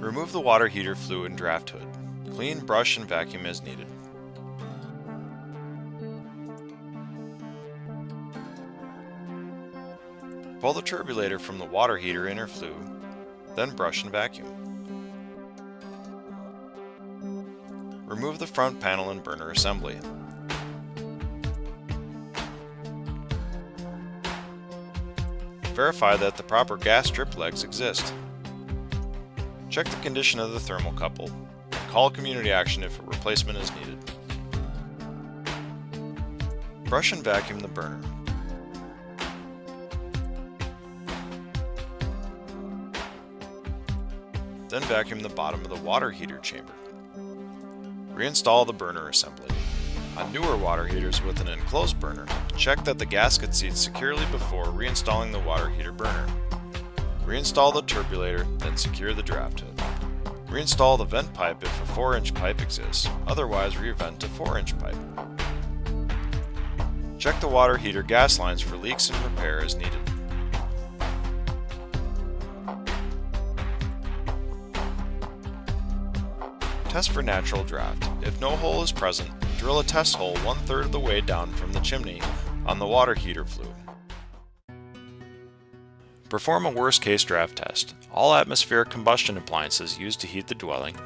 Remove the water heater flue and draft hood. Clean, brush, and vacuum as needed. Pull the turbulator from the water heater inner flue, then brush and vacuum. Remove the front panel and burner assembly. Verify that the proper gas strip legs exist. Check the condition of the thermocouple and call community action if a replacement is needed. Brush and vacuum the burner. Then vacuum the bottom of the water heater chamber. Reinstall the burner assembly. On newer water heaters with an enclosed burner, check that the gasket seats securely before reinstalling the water heater burner. Reinstall the turbulator, then secure the draft hood. Reinstall the vent pipe if a 4-inch pipe exists, otherwise re-vent a 4-inch pipe. Check the water heater gas lines for leaks and repair as needed. Test for natural draft. If no hole is present, drill a test hole 1/3 of the way down from the chimney on the water heater flue. Perform a worst-case draft test. All atmospheric combustion appliances used to heat the dwelling,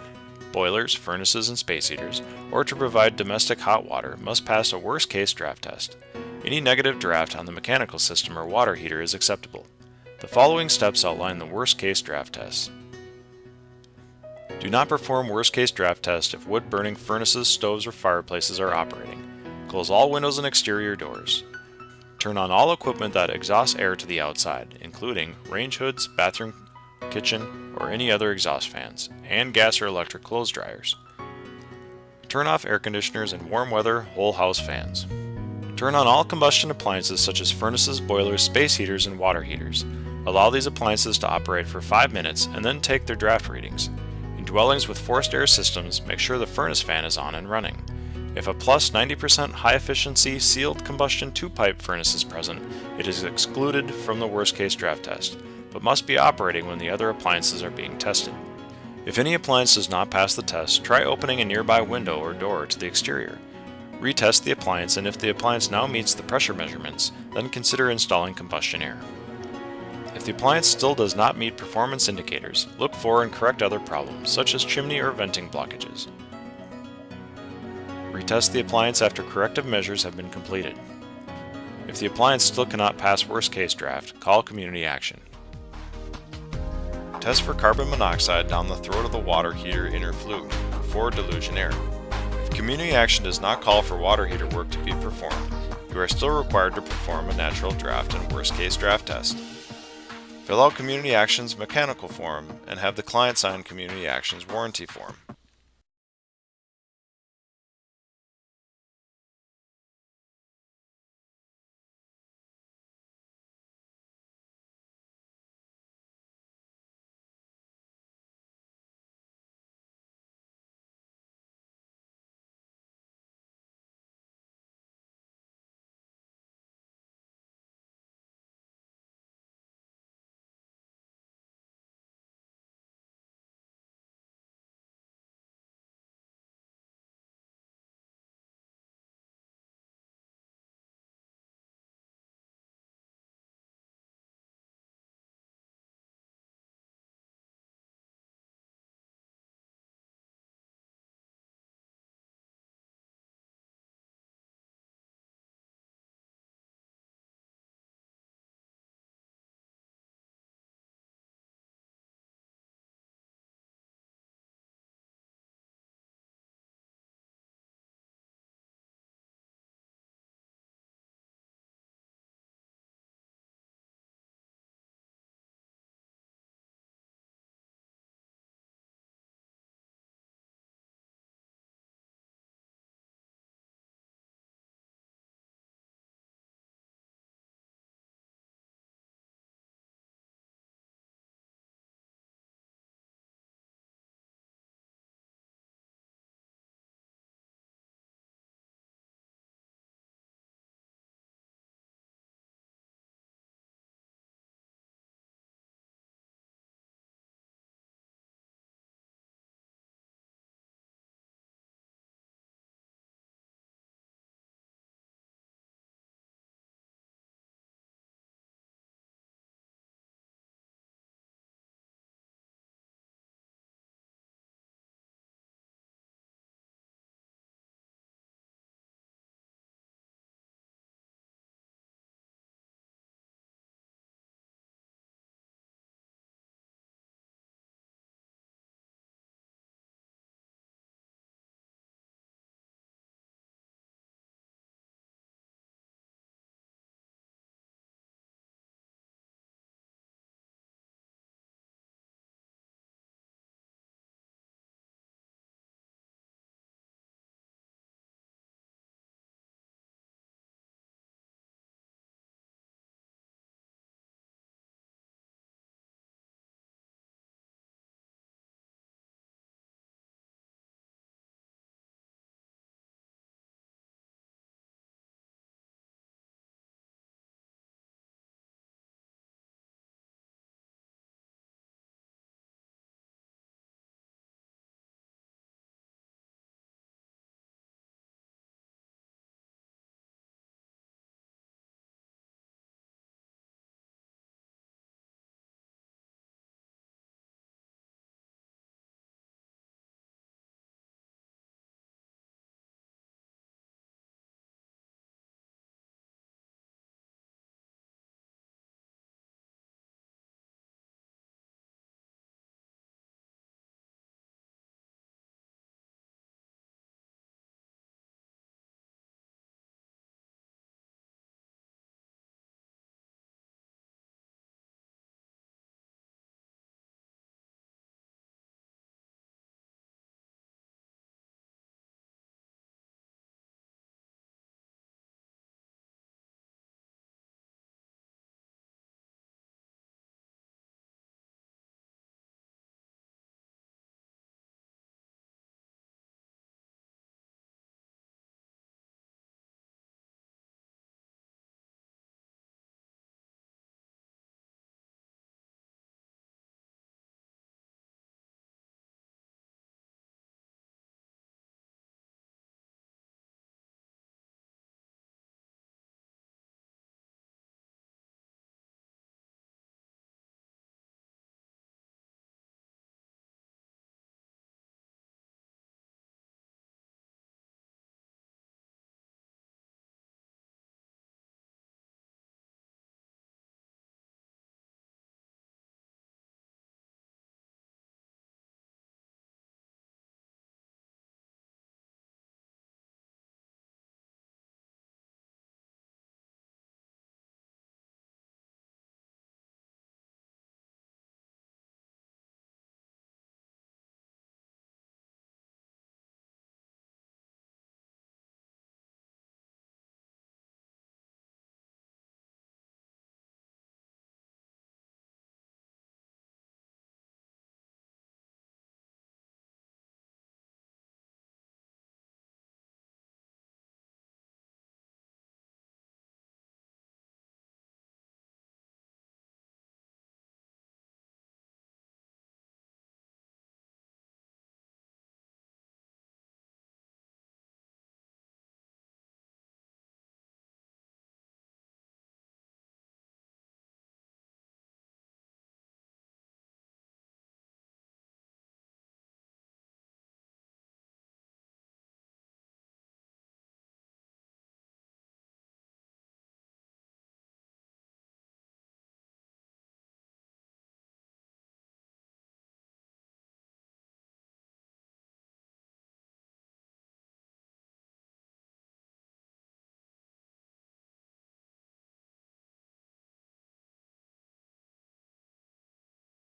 boilers, furnaces, and space heaters, or to provide domestic hot water must pass a worst-case draft test. Any negative draft on the mechanical system or water heater is acceptable. The following steps outline the worst-case draft tests. Do not perform worst-case draft tests if wood-burning furnaces, stoves, or fireplaces are operating. Close all windows and exterior doors. Turn on all equipment that exhausts air to the outside, including range hoods, bathroom, kitchen, or any other exhaust fans, and gas or electric clothes dryers. Turn off air conditioners and warm weather whole house fans. Turn on all combustion appliances such as furnaces, boilers, space heaters, and water heaters. Allow these appliances to operate for 5 minutes and then take their draft readings. In dwellings with forced air systems, make sure the furnace fan is on and running. If a plus 90% high-efficiency sealed combustion 2-pipe furnace is present, it is excluded from the worst-case draft test, but must be operating when the other appliances are being tested. If any appliance does not pass the test, try opening a nearby window or door to the exterior. Retest the appliance, and if the appliance now meets the pressure measurements, then consider installing combustion air. If the appliance still does not meet performance indicators, look for and correct other problems, such as chimney or venting blockages. Retest the appliance after corrective measures have been completed. If the appliance still cannot pass worst-case draft, call community action. Test for carbon monoxide down the throat of the water heater inner flue before dilution air. If community action does not call for water heater work to be performed, you are still required to perform a natural draft and worst-case draft test. Fill out Community Action's mechanical form and have the client sign Community Action's warranty form.